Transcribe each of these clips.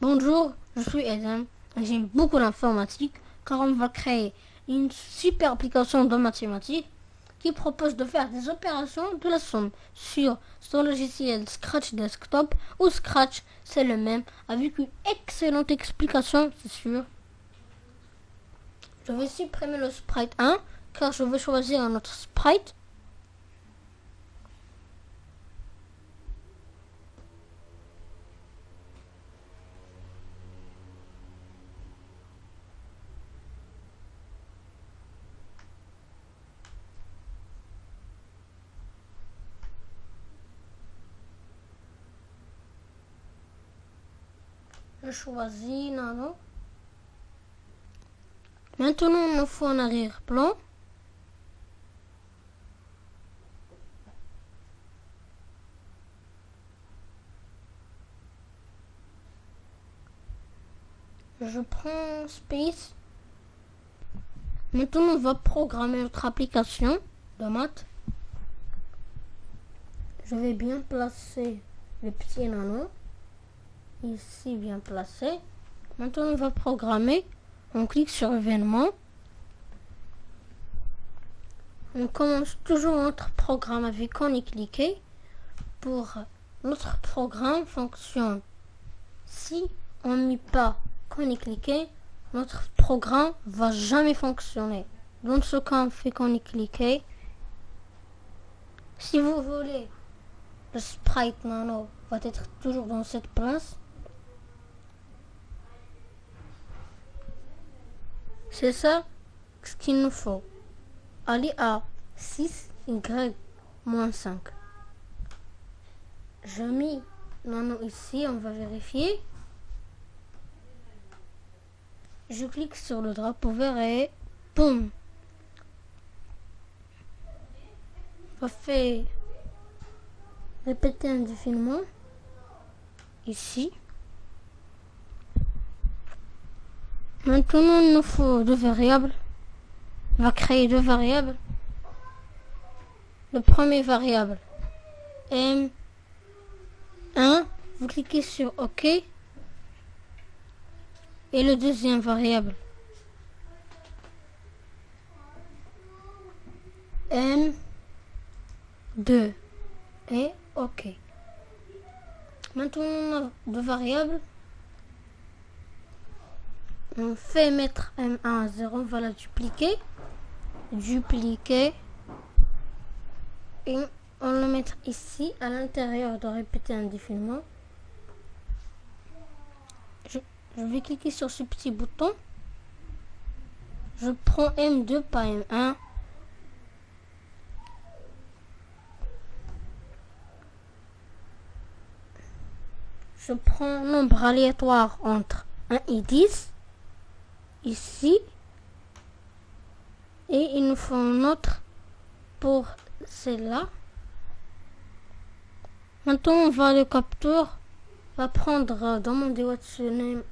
Bonjour, je suis Eden et j'aime beaucoup l'informatique car on va créer une super application de mathématiques qui propose de faire des opérations de la somme sur son logiciel Scratch Desktop ou Scratch, c'est le même, avec une excellente explication, c'est sûr. Je vais supprimer le sprite 1 car je vais choisir un autre sprite. Je choisis Nano. Maintenant, il nous faut un arrière-plan. Je prends Space. Maintenant, on va programmer notre application de maths. Je vais bien placer le petit nano. Ici, bien placé. Maintenant, on va programmer. On clique sur événement. On commence toujours notre programme avec on y cliquer. Pour notre programme fonctionne. Si on ne met pas qu'on y cliquer, notre programme va jamais fonctionner. Dans ce cas, on fait qu'on y cliquer. Si vous voulez, le sprite nano va être toujours dans cette place. C'est ça ce qu'il nous faut. Aller à 6y moins 5. Je mets nano ici, on va vérifier. Je clique sur le drapeau vert et boum. On va faire répéter indéfiniment ici. Maintenant, il nous faut deux variables. On va créer deux variables. Le premier variable M1. Vous cliquez sur OK. Et le deuxième variable M2 et OK. Maintenant, on a deux variables. On fait mettre M1 à 0, on va la dupliquer. Et on le mettre ici, à l'intérieur de répéter indéfiniment. Je vais cliquer sur ce petit bouton. Je prends M2 pas M1. Je prends nombre aléatoire entre 1 et 10. Ici. Et il nous faut un autre pour celle-là. Maintenant, on va le capture. On va prendre demander what's your name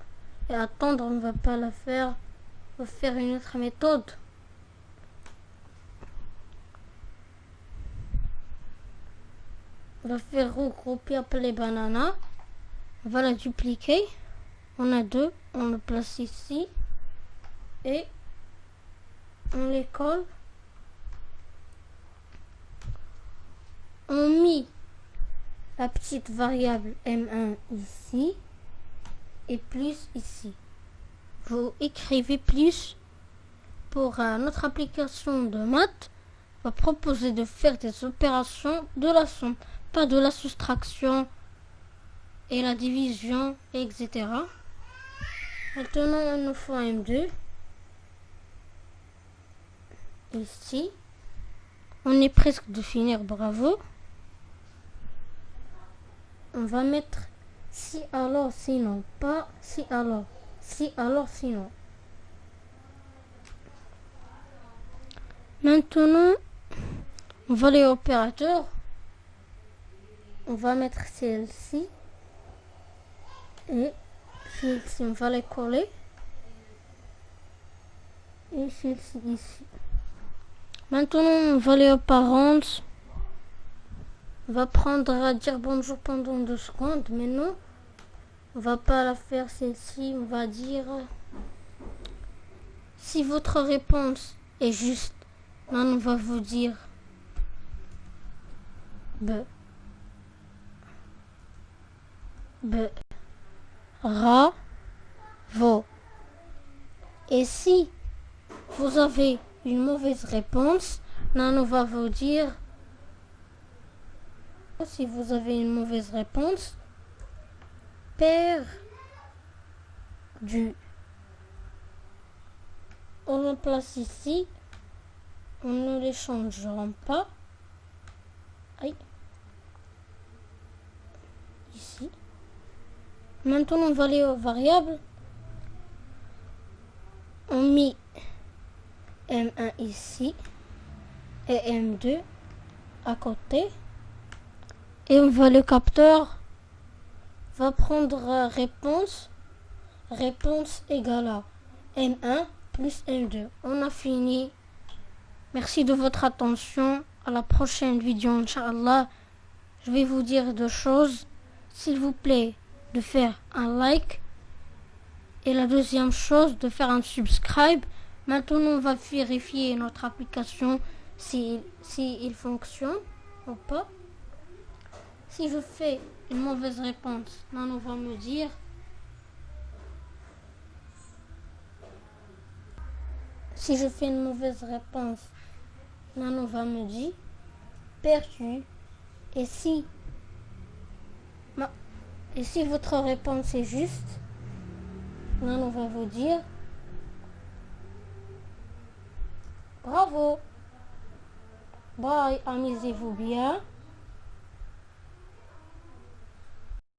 et attendre, on ne va pas la faire. On va faire une autre méthode. On va faire regrouper appeler banana. On va la dupliquer. On a deux. On le place ici. Et on les colle. On met la petite variable M1 ici et plus ici. Vous écrivez plus pour notre application de maths. Va proposer de faire des opérations de la somme, pas de la soustraction et la division, etc. Maintenant, il nous faut M2. Ici. On est presque de finir, bravo. On va mettre si alors sinon, pas si alors sinon. Maintenant, on va aller au opérateur. On va mettre celle-ci et celle-ci, on va les coller. Et celle-ci ici. Maintenant, on va aller aux parents. On va prendre à dire bonjour pendant 2 secondes. Mais non, On va pas la faire celle-ci, on va dire si votre réponse est juste. Nano va vous dire bravo. Et si vous avez une mauvaise réponse, Nano va vous dire si vous avez une mauvaise réponse, perdu. On le place ici. On ne les changera pas. Aïe. Ici. Maintenant, on va aller aux variables. On met M1 ici et M2 à côté. Et on va le capteur va prendre réponse égale à M1 plus M2. On a fini. Merci de votre attention. À la prochaine vidéo, Inch'Allah. Je vais vous dire deux choses. S'il vous plaît, de faire un like. Et la deuxième chose, de faire un subscribe. Maintenant, on va vérifier notre application si il fonctionne ou pas. Si je fais une mauvaise réponse, Nano va me dire. Si je fais une mauvaise réponse, Nano va me dire perdu. Et si votre réponse est juste, Nano va vous dire bravo. Bye, amusez-vous bien.